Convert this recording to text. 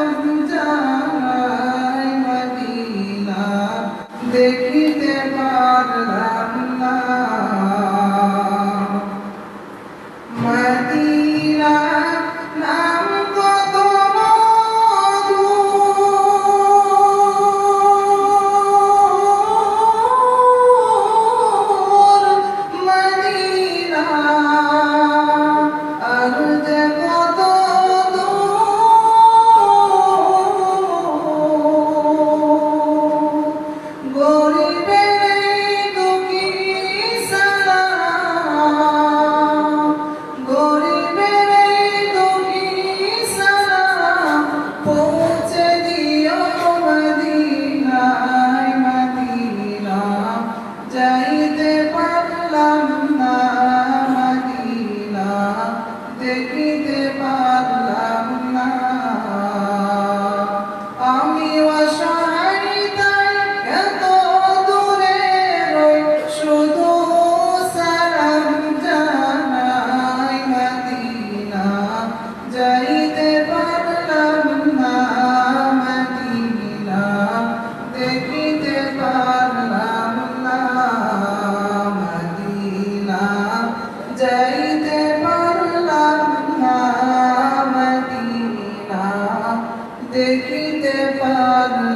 সালাম জানাই মদিনা দেখিতে পারলাম না। মদিনা নাম কত মধুর, মদিনা আর যে কত দূর। গরিবের দুঃখী সালাম, গরিবের দুঃখী সালাম পৌঁছে দিও মদিনায় মদিনা যাইতে পারলাম না। মদিনা দেখিতে পারলাম না। আমি অসহায় তাই এত দূরে রই, শুধু সালাম জানাই মদিনা যাইতে পারলাম না। মদিনা দেখিতে পারলাম না। মদিনা যাইতে পারলাম না। মদিনা দেখিতে পারলাম